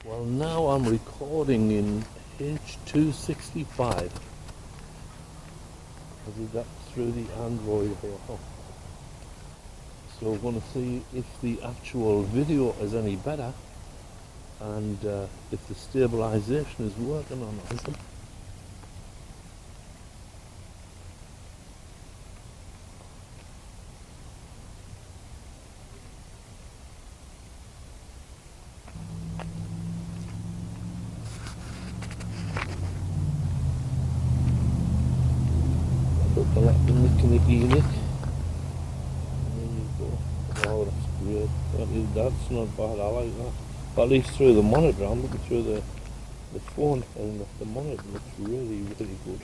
Well, now I'm recording in H265. I did that through the Android here. So we're going to see if the actual video is any better and if the stabilization is working or not. Nick. There you go. Oh, that's great. That's not bad. I like that. At least through the monitor. I'm looking through the phone, and the monitor looks really, really good.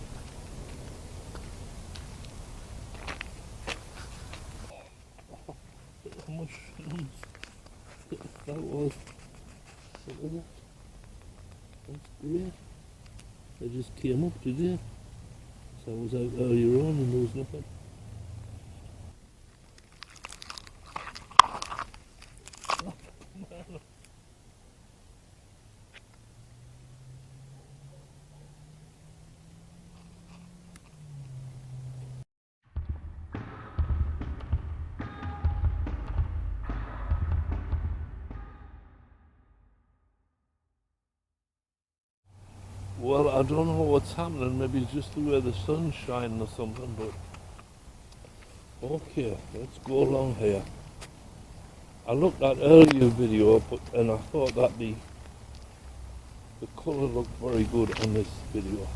Mushrooms. That was. That's great. They just came up today. So I was out earlier on and there was nothing. Well, I don't know what's happening. Maybe it's just the way the sun's shining or something, but okay, let's go along here. I looked at earlier video, and I thought that the colour looked very good on this video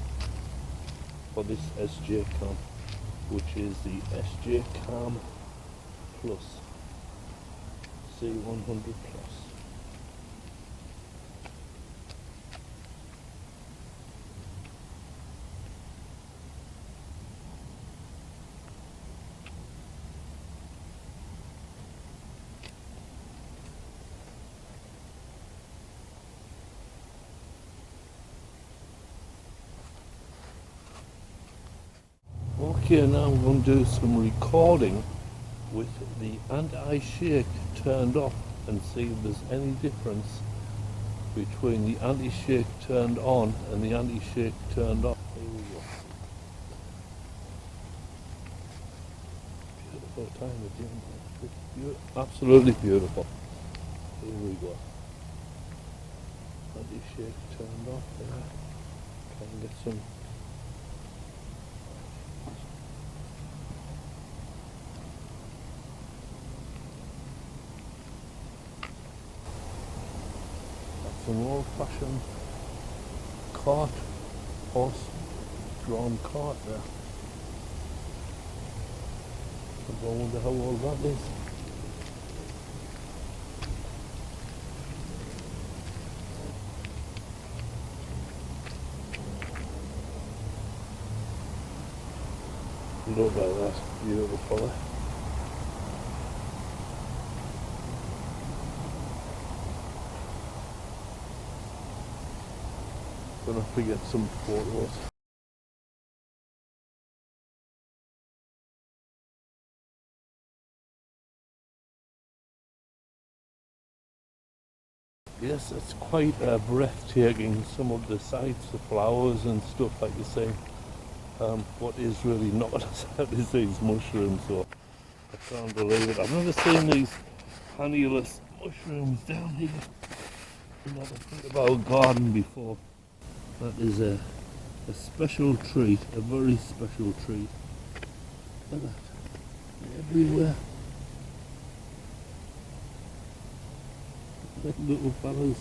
for this SJCAM, which is the SJCAM C100+. Okay, now I'm going to do some recording with the anti-shake turned off and see if there's any difference between the anti-shake turned on and the anti-shake turned off. Here we go. Beautiful time of day. Absolutely beautiful. Here we go. Anti-shake turned off there. Try and get some. Some old-fashioned cart, horse-drawn cart there. I wonder how old that is. Look at that, beautiful. Gonna have to get some photos. Yes, it's quite breathtaking, some of the sights, the flowers and stuff like you say. What is really not as sad is these mushrooms, so I can't believe it. I've never seen these honeyless mushrooms down here. I've never thought about a garden before. That is a special treat, a very special treat. Look at that, everywhere. Little fellas.